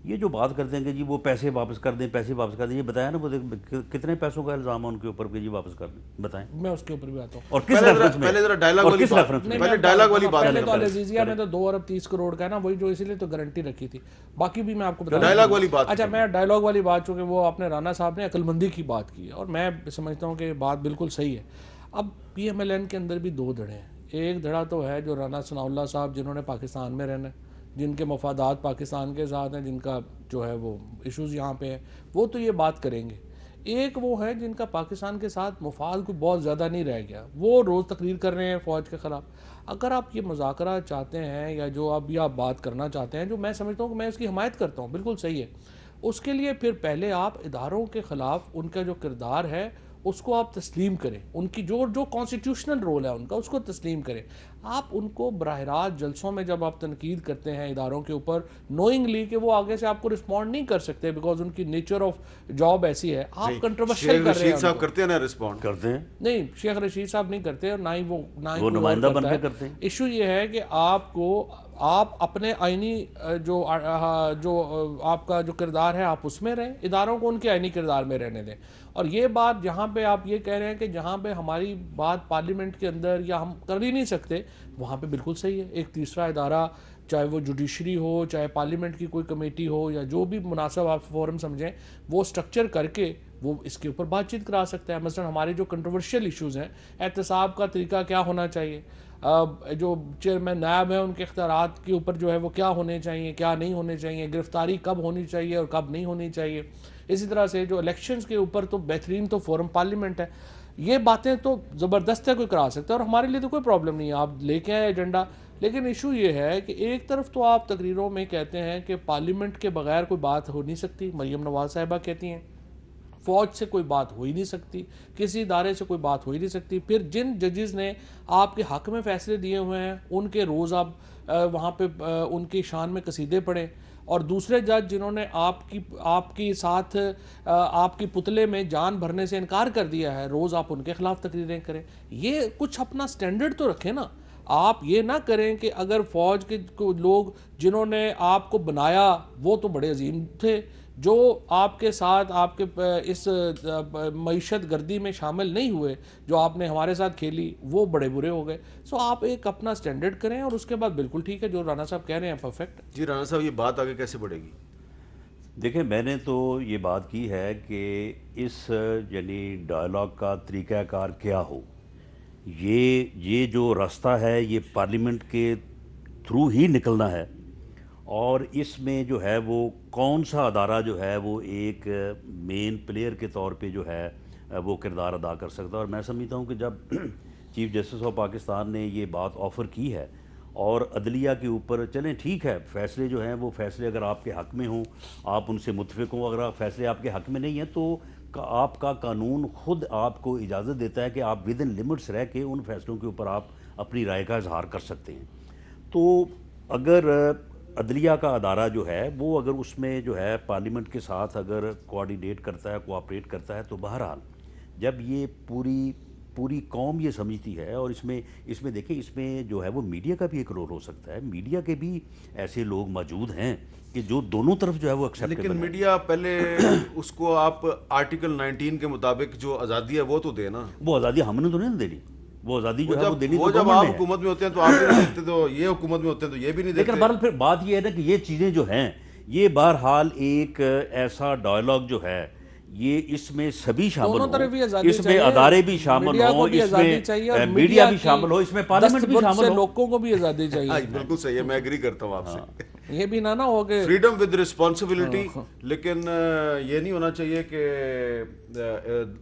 یہ جو بات کرتے ہیں کہ جی وہ پیسے واپس کر دیں، پیسے واپس کر دیں، یہ بتایا نا وہ کتنے پیسوں کا الزام ہے ان کے اوپر کہ جی واپس کر دیں، بتائیں. میں اس کے اوپر بھی آتا ہوں. اور کس ریفرنس میں؟ پہلے ذرا ڈائلاگ والی بات، پہلے ڈائلاگ والی بات. پہلے تو العزیزیہ میں تو 2 ارب 30 کروڑ کا ہے نا، وہی جو اسی لیے تو گارنٹی رکھی تھی. باقی بھی میں آپ کو بتا ڈائلاگ والی بات. اچھا میں ڈائلاگ والی بات، چونکہ وہ اپنے رانا صاحب نے عقل مندی کی بات کی ہے اور میں سمجھتا ہوں کہ بات بالکل صحیح ہے. اب پی ایم ایل این کے اندر بھی 2 دھڑے ہیں. ایک دھڑا تو ہے جو رانا ثناء اللہ صاحب جنہوں نے پاکستان میں رہنا ہے، جن کے مفادات پاکستان کے ساتھ ہیں، جن کا جو ہے وہ ایشوز یہاں پہ ہیں، وہ تو یہ بات کریں گے. ایک وہ ہے جن کا پاکستان کے ساتھ مفاد کو بہت زیادہ نہیں رہ گیا، وہ روز تقریر کر رہے ہیں فوج کے خلاف. اگر آپ یہ مذاکرہ چاہتے ہیں یا جو اب یہ آپ بات کرنا چاہتے ہیں، جو میں سمجھتا ہوں کہ میں اس کی حمایت کرتا ہوں، بالکل صحیح ہے، اس کے لیے پھر پہلے آپ اداروں کے خلاف ان کا جو کردار ہے اس کو آپ تسلیم کریں. ان کی جو کانسٹیٹیوشنل رول ہے ان کا، اس کو تسلیم کریں. آپ ان کو براہ راست جلسوں میں جب آپ تنقید کرتے ہیں اداروں کے اوپر، نوئنگلی کہ وہ آگے سے آپ کو رسپونڈ نہیں کر سکتے بیکاز ان کی نیچر آف جاب ایسی ہے، آپ کنٹروورشل کر رہے ہیں. صاحب کرتے ہیں نا رسپونڈ کرتے ہیں؟ نہیں، شیخ رشید صاحب نہیں کرتے، اور نہ ہی وہ نمائندہ بن کے کرتے ہیں. ایشو یہ ہے کہ آپ اپنے آئینی جو آپ کا جو کردار ہے آپ اس میں رہیں، اداروں کو ان کے آئینی کردار میں رہنے دیں. اور یہ بات جہاں پہ آپ یہ کہہ رہے ہیں کہ جہاں پہ ہماری بات پارلیمنٹ کے اندر یا ہم کر ہی نہیں سکتے، وہاں پہ بالکل صحیح ہے. ایک تیسرا ادارہ، چاہے وہ جوڈیشری ہو، چاہے پارلیمنٹ کی کوئی کمیٹی ہو، یا جو بھی مناسب آپ فورم سمجھیں، وہ سٹرکچر کر کے وہ اس کے اوپر بات چیت کرا سکتا ہے. مثلا ہمارے جو کنٹروورشل ایشوز ہیں، احتساب کا طریقہ کیا ہونا چاہیے، جو چیئرمین نائب ہیں ان کے اختیارات کے اوپر جو ہے وہ کیا ہونے چاہیے، کیا نہیں ہونے چاہیے، گرفتاری کب ہونی چاہیے اور کب نہیں ہونی چاہیے. اسی طرح سے جو الیکشنز کے اوپر تو بہترین تو فورم پارلیمنٹ ہے. یہ باتیں تو زبردست ہے، کوئی کرا سکتا ہے اور ہمارے لیے تو کوئی پرابلم نہیں ہے، آپ لے کے آئے ایجنڈا. لیکن ایشو یہ ہے کہ ایک طرف تو آپ تقریروں میں کہتے ہیں کہ پارلیمنٹ کے بغیر کوئی بات ہو نہیں سکتی، مریم نواز صاحبہ کہتی ہیں فوج سے کوئی بات ہو ہی نہیں سکتی، کسی ادارے سے کوئی بات ہو ہی نہیں سکتی. پھر جن ججز نے آپ کے حق میں فیصلے دیے ہوئے ہیں ان کے روز آپ وہاں پہ ان کی شان میں قصیدے پڑھیں، اور دوسرے جج جنہوں نے آپ کی ساتھ آپ کی پتلے میں جان بھرنے سے انکار کر دیا ہے، روز آپ ان کے خلاف تقریریں کریں. یہ کچھ اپنا سٹینڈرڈ تو رکھیں نا. آپ یہ نہ کریں کہ اگر فوج کے لوگ جنہوں نے آپ کو بنایا وہ تو بڑے عظیم تھے، جو آپ کے ساتھ آپ کے اس معیشت گردی میں شامل نہیں ہوئے جو آپ نے ہمارے ساتھ کھیلی، وہ بڑے برے ہو گئے. سو آپ ایک اپنا سٹینڈرڈ کریں اور اس کے بعد بالکل ٹھیک ہے جو رانا صاحب کہہ رہے ہیں پرفیکٹ. جی رانا صاحب، یہ بات آگے کیسے بڑھے گی؟ دیکھیں میں نے تو یہ بات کی ہے کہ اس یعنی ڈائلاگ کا طریقہ کار کیا ہو، یہ جو راستہ ہے یہ پارلیمنٹ کے تھرو ہی نکلنا ہے، اور اس میں جو ہے وہ کون سا ادارہ جو ہے وہ ایک مین پلیئر کے طور پہ جو ہے وہ کردار ادا کر سکتا ہے. اور میں سمجھتا ہوں کہ جب چیف جسٹس آف پاکستان نے یہ بات آفر کی ہے اور عدلیہ کے اوپر چلیں ٹھیک ہے، فیصلے جو ہیں وہ فیصلے اگر آپ کے حق میں ہوں، آپ ان سے متفق ہوں، اگر فیصلے آپ کے حق میں نہیں ہیں تو آپ کا قانون خود آپ کو اجازت دیتا ہے کہ آپ ود ان لمٹس رہ کے ان فیصلوں کے اوپر آپ اپنی رائے کا اظہار کر سکتے ہیں. تو اگر عدلیہ کا ادارہ جو ہے وہ اگر اس میں جو ہے پارلیمنٹ کے ساتھ اگر کوآرڈینیٹ کرتا ہے، کوآپریٹ کرتا ہے، تو بہرحال جب یہ پوری قوم یہ سمجھتی ہے، اور اس میں دیکھیں اس میں جو ہے وہ میڈیا کا بھی ایک رول ہو سکتا ہے. میڈیا کے بھی ایسے لوگ موجود ہیں کہ جو دونوں طرف جو ہے وہ ایکسیپٹیبل لیکن ہے. میڈیا پہلے اس کو آپ آرٹیکل 19 کے مطابق جو آزادی ہے وہ تو دے نا. وہ آزادی ہم نے تو نہیں دینی، وہ آزادی جو ہے وہ دینی وہ تو جب گورنمنٹ آپ نے ہے. حکومت میں ہوتے ہیں تو آپ بھی نہیں دیکھتے، تو یہ حکومت میں ہوتے ہیں تو یہ بھی نہیں لیکن دیکھتے. بہرحال پھر بات یہ ہے نا کہ یہ چیزیں جو ہیں یہ بہرحال ایک ایسا ڈائلاگ جو ہے یہ اس میں سبھی شامل دونوں طرف ہی ہوں، آزادی اس میں چاہیے، ادارے بھی شامل میڈیا کو ہوں، بھی اس آزادی میں چاہیے اور میڈیا بھی کی شامل ہو، اس میں پارلیمنٹ بھی دستبرد شامل سے ہو. لوگوں کو بھی آزادی چاہیے. ہاں بالکل صحیح ہے، میں ایگری کرتا ہوں آپ سے. یہ بھی نہ ہو کہ فریڈم ود رسپانسبلٹی، لیکن یہ نہیں ہونا چاہیے کہ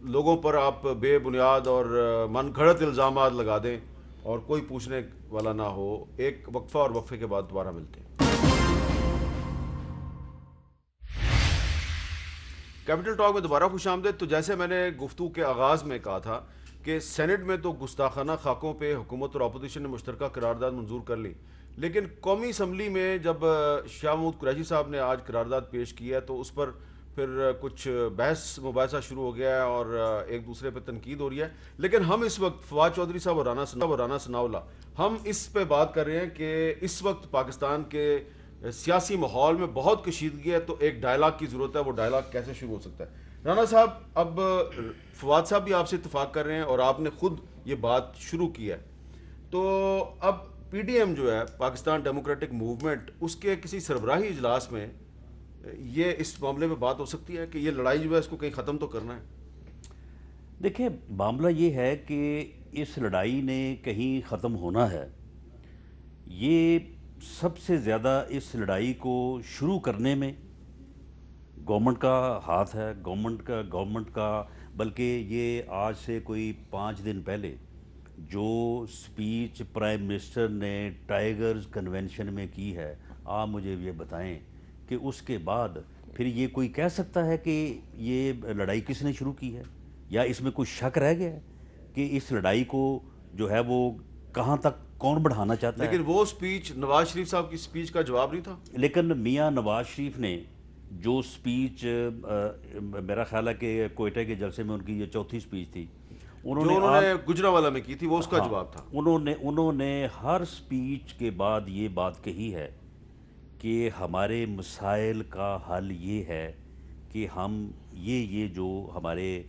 لوگوں پر آپ بے بنیاد اور من گھڑت الزامات لگا دیں اور کوئی پوچھنے والا نہ ہو. ایک وقفہ اور وقفے کے بعد دوبارہ ملتے ہیں. کیپٹل ٹاک میں دوبارہ خوش آمدید. تو جیسے میں نے گفتگو کے آغاز میں کہا تھا کہ سینٹ میں تو گستاخانہ خاکوں پہ حکومت اور اپوزیشن نے مشترکہ قرارداد منظور کر لی، لیکن قومی اسمبلی میں جب شاہ محمود قریشی صاحب نے آج قرارداد پیش کی ہے تو اس پر پھر کچھ بحث مباحثہ شروع ہو گیا ہے اور ایک دوسرے پہ تنقید ہو رہی ہے. لیکن ہم اس وقت فواد چودھری صاحب اور رانا ثناءاللہ ہم اس پہ بات کر رہے ہیں کہ اس وقت پاکستان کے سیاسی ماحول میں بہت کشیدگی ہے، تو ایک ڈائلاگ کی ضرورت ہے. وہ ڈائلاگ کیسے شروع ہو سکتا ہے؟ رانا صاحب، اب فواد صاحب بھی آپ سے اتفاق کر رہے ہیں اور آپ نے خود یہ بات شروع کی ہے، تو اب پی ڈی ایم جو ہے پاکستان ڈیموکریٹک موومنٹ، اس کے کسی سربراہی اجلاس میں یہ اس معاملے میں بات ہو سکتی ہے کہ یہ لڑائی جو ہے اس کو کہیں ختم تو کرنا ہے؟ دیکھیں معاملہ یہ ہے کہ اس لڑائی نے کہیں ختم ہونا ہے. یہ سب سے زیادہ اس لڑائی کو شروع کرنے میں گورنمنٹ کا ہاتھ ہے، گورنمنٹ کا بلکہ یہ آج سے کوئی 5 دن پہلے جو سپیچ پرائم منسٹر نے ٹائیگرز کنونشن میں کی ہے، آپ مجھے یہ بتائیں کہ اس کے بعد پھر یہ کوئی کہہ سکتا ہے کہ یہ لڑائی کس نے شروع کی ہے، یا اس میں کوئی شک رہ گیا ہے کہ اس لڑائی کو جو ہے وہ کہاں تک کون بڑھانا چاہتا ہے؟ لیکن وہ سپیچ نواز شریف صاحب کی سپیچ کا جواب نہیں تھا. لیکن میاں نواز شریف نے جو سپیچ میرا خیال ہے کہ کوئٹہ کے جلسے میں ان کی یہ 4تھی سپیچ تھی، جو انہوں نے گجرانوالہ میں کی تھی وہ اس کا جواب تھا. انہوں نے ہر سپیچ کے بعد یہ بات کہی ہے کہ ہمارے مسائل کا حل یہ ہے کہ ہم یہ جو ہمارے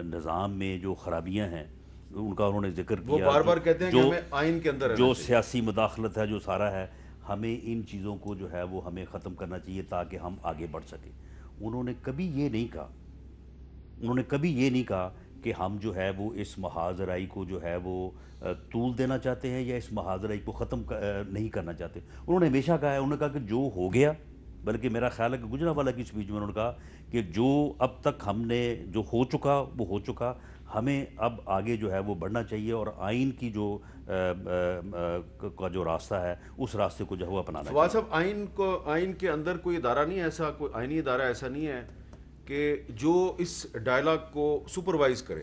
نظام میں جو خرابیاں ہیں ان کا انہوں نے ذکر کیا. وہ بار بار کہتے ہیں کہ ہمیں آئین کے اندر جو سیاسی مداخلت ہے، جو سارا ہے، ہمیں ان چیزوں کو جو ہے وہ ہمیں ختم کرنا چاہیے تاکہ ہم آگے بڑھ سکیں. انہوں نے کبھی یہ نہیں کہا کہ ہم جو ہے وہ اس محاذ رائی کو جو ہے وہ طول دینا چاہتے ہیں یا اس محاذ رائی کو ختم نہیں کرنا چاہتے. انہوں نے ہمیشہ کہا ہے، انہوں نے کہا کہ جو ہو گیا، بلکہ میرا خیال ہے کہ گجرانوالہ کی سپیچ میں انہوں نے کہا کہ جو اب تک ہم نے جو ہو چکا وہ ہو چکا، ہمیں اب آگے جو ہے وہ بڑھنا چاہیے اور آئین کی جو راستہ ہے اس راستے کو جو ہے وہ اپنانا چاہیے. فواد صاحب، آئین کے اندر کوئی ادارہ نہیں ہے ایسا، کوئی آئینی ادارہ ایسا نہیں ہے کہ جو اس ڈائلاگ کو سپروائز کرے؟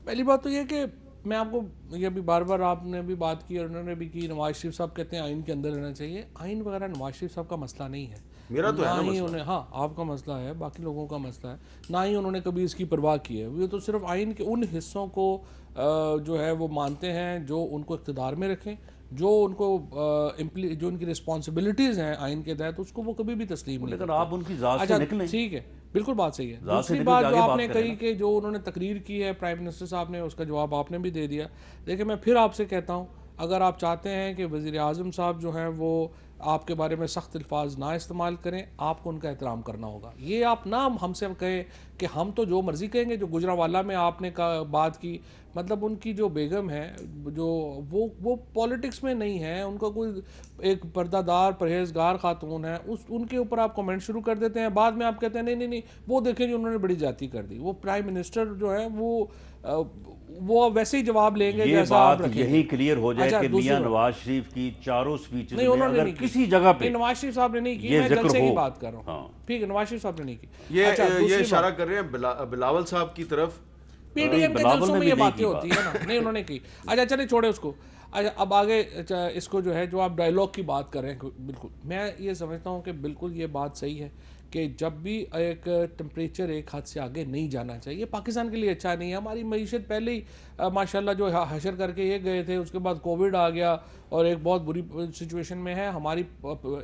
پہلی بات تو یہ کہ میں آپ کو یہ بھی بار بار آپ نے بھی بات کی اور انہوں نے بھی کی، نواز شریف صاحب کہتے ہیں آئین کے اندر رہنا چاہیے. آئین وغیرہ نواز شریف صاحب کا مسئلہ نہیں ہے، میرا تو ہے نا مسئلہ. انہیں ہاں آپ کا مسئلہ ہے، باقی لوگوں کا مسئلہ ہے. نہ ہی انہوں نے کبھی اس کی پرواہ کی ہے. وہ تو صرف آئین کے ان حصوں کو جو ہے وہ مانتے ہیں جو ان کو اقتدار میں رکھیں، جو ان کو جو ان کی رسپانسبلٹیز ہیں آئین کے تحت، اس کو وہ کبھی بھی تسلیم نہیں. لیکن آپ ان کی ذات سے نکلیں. ٹھیک ہے، بالکل بات صحیح ہے. دوسری بات جو آپ نے کہی کہ جو انہوں نے تقریر کی ہے پرائم منسٹر صاحب نے، اس کا جواب آپ نے بھی دے دیا. دیکھیں میں پھر آپ سے کہتا ہوں، اگر آپ چاہتے ہیں کہ وزیر اعظم صاحب جو ہیں وہ آپ کے بارے میں سخت الفاظ نہ استعمال کریں، آپ کو ان کا احترام کرنا ہوگا. یہ آپ نہ ہم سے کہیں کہ ہم تو جو مرضی کہیں گے. جو گجرانوالہ میں آپ نے بات کی، مطلب ان کی جو بیگم ہے جو وہ پالیٹکس میں نہیں ہے، ان کا کوئی ایک پردہ دار پرہیزگار خاتون ہے، ان کے اوپر آپ کمنٹ شروع کر دیتے ہیں. بعد میں آپ کہتے ہیں نہیں نہیں نہیں وہ دیکھیں جو انہوں نے بڑی زیادتی کر دی. وہ پرائم منسٹر جو ہے وہ ویسے ہی جواب لیں گے یہ جیسا آپ بات رکھیں گے. یہی کلیئر ہو جائے اچھا، کہ دوسری میاں بات، نواز شریف کی چاروں سپیچز نہیں میں انہوں نے اگر نہیں کی، کسی جگہ پہ نواز شریف صاحب نے نہیں کی، یہ میں ذکر جلسے کی ہو، بات کر رہا ہوں. ہاں ٹھیک ہے، نواز شریف صاحب نے نہیں کی. یہ اشارہ کر رہے ہیں بلاول صاحب کی طرف. پی ڈی ایم کے بلاول جلسوں نے میں بھی یہ نہیں باتیں کی ہوتی ہیں نا. نہیں انہوں نے کی. اچھا چلیں چھوڑے اس کو. اچھا اب آگے اس کو جو ہے جو آپ ڈائیلاگ کی بات کر رہے ہیں، بالکل میں یہ سمجھتا ہوں کہ بالکل یہ بات صحیح ہے کہ جب بھی ایک ٹمپریچر ایک حد سے آگے نہیں جانا چاہیے. پاکستان کے لیے اچھا نہیں ہے. ہماری معیشت پہلے ہی ماشاءاللہ جو حشر کر کے یہ گئے تھے، اس کے بعد کووڈ آ گیا اور ایک بہت بری سچویشن میں ہے. ہماری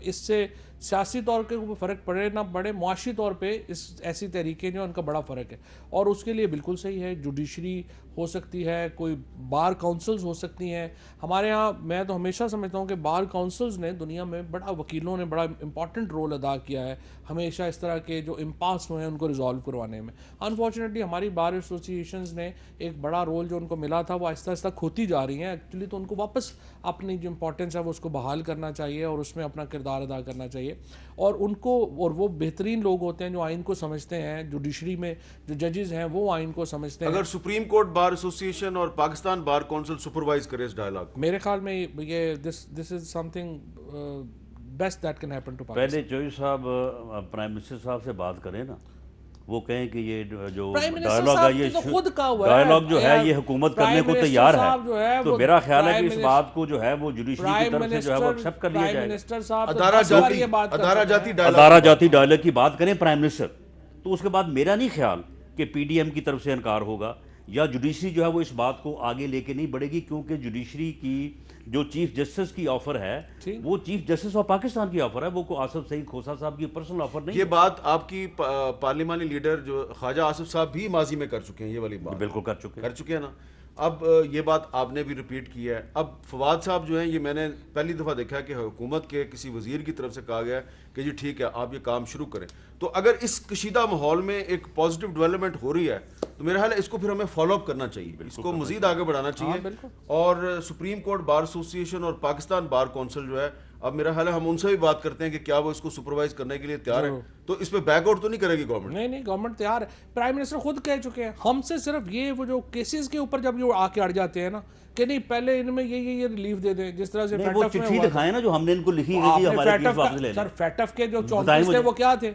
اس سے سیاسی طور پہ فرق پڑے نہ پڑے، معاشی طور پہ ایسی تحریکیں جو ان کا بڑا فرق ہے، اور اس کے لیے بالکل صحیح ہے. جوڈیشری ہو سکتی ہے، کوئی بار کاؤنسلز ہو سکتی ہیں. ہمارے ہاں میں تو ہمیشہ سمجھتا ہوں کہ بار کاؤنسلز نے دنیا میں وکیلوں نے بڑا امپورٹنٹ رول ادا کیا ہے ہمیشہ اس طرح کے جو امپاس ہوئے ہیں ان کو ریزالو کروانے میں. انفارچونیٹلی ہماری بار ایسوسیشنز نے ایک بڑا رول جو ان کو ملا تھا وہ آہستہ آہستہ کھوتی جا رہی ہیں ایکچولی. تو ان کو واپس اپنی جو امپورٹنس ہے وہ اس کو بحال کرنا چاہیے اور اس میں اپنا کردار ادا کرنا چاہیے. اور ان کو، اور وہ بہترین لوگ ہوتے ہیں جو آئین کو سمجھتے ہیں. جوڈیشری میں جو ججز ہیں وہ آئین کو سمجھتے ہیں. اگر سپریم کورٹ بار ایسوسیشن اور پاکستان بار کونسل سپروائز کرے اس ڈائلاگ، میرے خیال میں یہ this is something best that can happen to Pakistan. پہلے چوہدری صاحب پرائم منسٹر صاحب سے بات کریں نا، وہ کہیں کہ یہ جو پرائم منسٹر ڈائلاگ صاحب ہے نے تو خود کہا ہوا ہے، ڈائلاگ جو ہے یہ حکومت کرنے کو تیار صاحب جو ہے. تو وہ میرا خیال ہے کہ اس پرائم بات کو جو ہے وہ جوڈیشری کی طرف سے جو ہے وہ ایکسیپٹ کر لیا پرائم جائے گا. منسٹر صاحب ادارہ جاتی ڈائلاگ، ادارہ جاتی ڈائلاگ کی بات کریں پرائم منسٹر، تو اس کے بعد میرا نہیں خیال کہ پی ڈی ایم کی طرف سے انکار ہوگا یا جوڈیشری جو ہے وہ اس بات کو آگے لے کے نہیں بڑھے گی. کیونکہ جوڈیشری کی جو چیف جسٹس کی آفر ہے وہ چیف جسٹس آف پاکستان کی آفر ہے، وہ کو آصف سعید کھوسہ صاحب کی پرسنل آفر نہیں. یہ بات آپ کی پارلیمانی لیڈر جو خواجہ آصف صاحب بھی ماضی میں کر چکے ہیں، یہ والی بات بالکل کر چکے ہیں نا. اب یہ بات آپ نے بھی ریپیٹ کی ہے. اب فواد صاحب جو ہیں، یہ میں نے پہلی دفعہ دیکھا ہے کہ حکومت کے کسی وزیر کی طرف سے کہا گیا ہے کہ جی ٹھیک ہے آپ یہ کام شروع کریں. تو اگر اس کشیدہ ماحول میں ایک پازیٹیو ڈیولپمنٹ ہو رہی ہے تو میرا خیال ہے اس کو پھر ہمیں فالو اپ کرنا چاہیے، اس کو مزید آگے بڑھانا چاہیے. اور سپریم کورٹ بار ایسوسیشن اور پاکستان بار کونسل جو ہے، اب میرا خیال ہے ہم ان سے بھی بات کرتے ہیں کہ کیا وہ اس کو سپروائز کرنے کے لیے تیار ہے. تو اس پہ بیک آؤٹ تو نہیں کرے گی گورنمنٹ؟ نہیں گورنمنٹ تیار ہے. پرائم منسٹر خود کہہ چکے ہیں. ہم سے صرف یہ وہ جو کیسز کے اوپر جب جو آ کے اڑ جاتے ہیں نا کہ نہیں پہلے ان میں یہ ریلیف دے دیں، جس طرح سے وہ چٹھی دکھائیں نا جو ہم نے ان کو لکھی ہے کہ ہمارے کیس واپس لے لیں. سر فیٹف کے جو 34 تھے وہ کیا تھے؟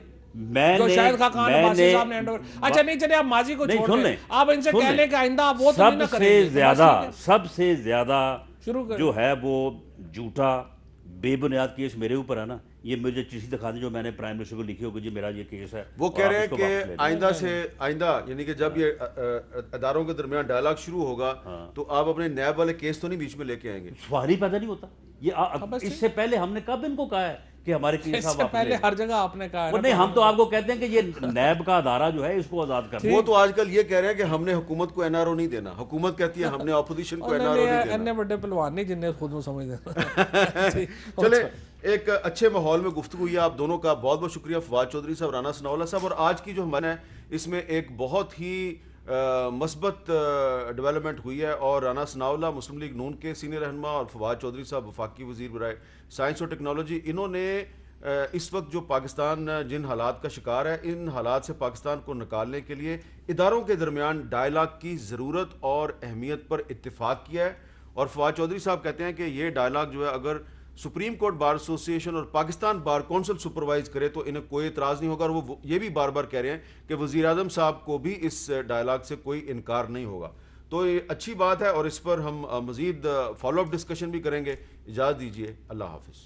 جو شاہد خاقان عباسی صاحب نے ہینڈ اوور. اچھا نہیں چلے آپ ماضی کو چھوڑ دیں، آپ ان سے کہہ لیں کہ آئندہ آپ وہ تو نہیں نہ کریں گے. سب سے زیادہ جو ہے وہ جھوٹا بے بنیاد کیس میرے اوپر ہے نا. یہ مجھے چٹھی دکھا دیں جو میں نے پرائم منسٹر کو لکھی ہو کہ جی میرا یہ کیس ہے. وہ کہہ رہے ہیں کہ آئندہ یعنی کہ جب یہ اداروں کے درمیان ڈائلاگ شروع ہوگا تو آپ اپنے نیب والے کیس تو نہیں بیچ میں لے کے آئیں گے. سوال ہی پیدا نہیں ہوتا. یہ اس سے پہلے ہم نے کب ان کو کہا ہے کہ ہمارے کیس اس سے پہلے ہر جگہ آپ نے کہا ہے. نہیں، ہم تو آپ کو کہتے ہیں کہ یہ نیب کا ادارہ جو ہے اس کو آزاد کر. وہ تو آج کل یہ کہہ رہے ہیں کہ ہم نے حکومت کو این آر او نہیں دینا. حکومت کہتی ہے ہم نے اپوزیشن کو این آر او نہیں دینا. بڑے پہلوان نہیں جن نے خود کو سمجھ دینا. چلے ایک اچھے ماحول میں گفتگو ہوئی. آپ دونوں کا بہت بہت شکریہ، فواد چودھری صاحب، رانا ثناءاللہ صاحب. اور آج کی جو ہمارا ہے اس میں ایک بہت ہی مثبت ڈیولپمنٹ ہوئی ہے. اور رانا ثناءاللہ مسلم لیگ نون کے سینئر رہنما اور فواد چودھری صاحب وفاقی وزیر برائے سائنس اور ٹیکنالوجی، انہوں نے اس وقت جو پاکستان جن حالات کا شکار ہے ان حالات سے پاکستان کو نکالنے کے لیے اداروں کے درمیان ڈائلاگ کی ضرورت اور اہمیت پر اتفاق کیا ہے. اور فواد چودھری صاحب کہتے ہیں کہ یہ ڈائلاگ جو ہے اگر سپریم کورٹ بار ایسوسیشن اور پاکستان بار کونسل سپروائز کرے تو انہیں کوئی اعتراض نہیں ہوگا. اور وہ یہ بھی بار بار کہہ رہے ہیں کہ وزیر اعظم صاحب کو بھی اس ڈائلاگ سے کوئی انکار نہیں ہوگا. تو یہ اچھی بات ہے اور اس پر ہم مزید فالو اپ ڈسکشن بھی کریں گے. اجازت دیجیے، اللہ حافظ.